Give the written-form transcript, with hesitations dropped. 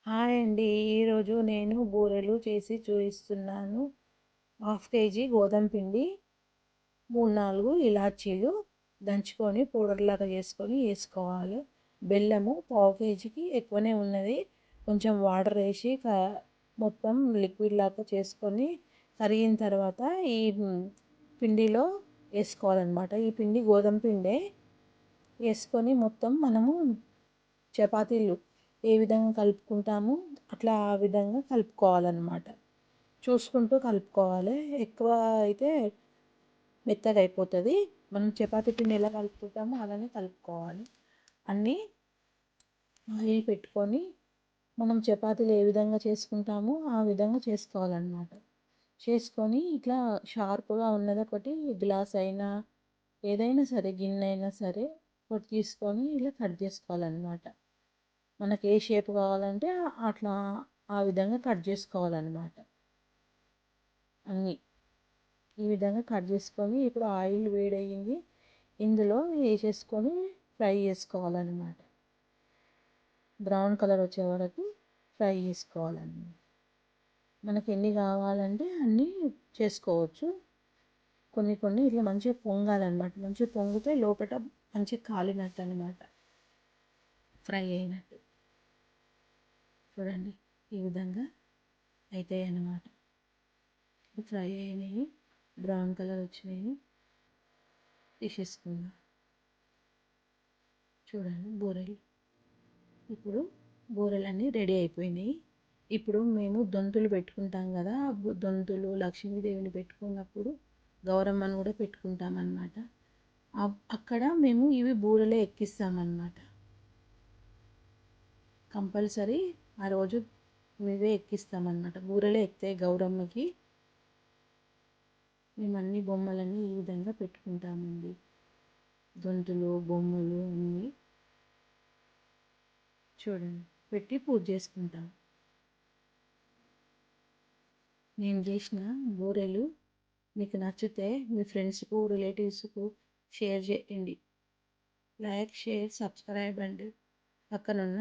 Hi అండి. ఈరోజు నేను బూరెలు చేసి చూపిస్తున్నాను. హాఫ్ కేజీ గోధుమ పిండి, 3-4 ఇలాచీలు దంచుకొని పౌడర్లాగా చేసుకొని వేసుకోవాలి. బెల్లము పావు కేజీకి ఎక్కువనే ఉన్నది. కొంచెం వాటర్ వేసి మొత్తం లిక్విడ్ లాగా చేసుకొని కరిగిన తర్వాత ఈ పిండిలో వేసుకోవాలన్నమాట. ఈ పిండి గోధుమ పిండే వేసుకొని మొత్తం మనము చపాతీలు ఏ విధంగా కలుపుకుంటామో అట్లా ఆ విధంగా కలుపుకోవాలన్నమాట. చూసుకుంటూ కలుపుకోవాలి. ఎక్కువ అయితే మెత్తగా అయిపోతుంది. మనం చపాతీ పిండి ఎలా కలుపుకుంటామో అలానే కలుపుకోవాలి. అన్నీ ఆయిల్ పెట్టుకొని మనం చపాతీలు ఏ విధంగా చేసుకుంటామో ఆ విధంగా చేసుకోవాలన్నమాట. చేసుకొని ఇట్లా షార్ప్గా ఉన్నది ఒకటి గ్లాస్ అయినా ఏదైనా సరే గిన్నె అయినా సరే ఒకటి తీసుకొని ఇలా కట్ చేసుకోవాలన్నమాట. మనకి ఏ షేప్ కావాలంటే అట్లా ఆ విధంగా కట్ చేసుకోవాలన్నమాట. అన్నీ ఈ విధంగా కట్ చేసుకొని ఇప్పుడు ఆయిల్ వేడయ్యింది, ఇందులో వేసేసుకొని ఫ్రై చేసుకోవాలన్నమాట. బ్రౌన్ కలర్ వచ్చే వరకు ఫ్రై చేసుకోవాలన్నమాట. మనకి ఎన్ని కావాలంటే అన్నీ చేసుకోవచ్చు. కొన్ని కొన్ని ఇట్లా మంచిగా పొంగాలన్నమాట. మంచిగా పొంగితే లోపల మంచిగా కాలినట్టు అనమాట, ఫ్రై అయినట్టు. చూడండి ఈ విధంగా అవుతాయి అన్నమాట. ఫ్రై అయినాయి, బ్రౌన్ కలర్ వచ్చినాయి, తీసేసుకుందాం. చూడండి బూరెలు. ఇప్పుడు బూరెలన్నీ రెడీ అయిపోయినాయి. ఇప్పుడు మేము దొంతులు పెట్టుకుంటాం కదా, దొంతులు లక్ష్మీదేవిని పెట్టుకున్నప్పుడు గౌరమ్మను కూడా పెట్టుకుంటాం అన్నమాట. అక్కడ మేము ఇవి బూరెలే ఎక్కిస్తామన్నమాట. కంపల్సరీ ఆ రోజు ఇవే ఎక్కిస్తామన్నమాట. బూరెలే ఎక్కుతాయి గౌరమ్మకి. మేము అన్ని బొమ్మలన్నీ ఈ విధంగా పెట్టుకుంటామండి. దొంతులు బొమ్మలు అన్నీ చూడండి పెట్టి పూజ చేసుకుంటాం. నేను చేసిన బూరెలు మీకు నచ్చితే మీ ఫ్రెండ్స్కు రిలేటివ్స్కు షేర్ చేయండి. లైక్, షేర్, సబ్స్క్రైబ్ అండి. పక్కనున్న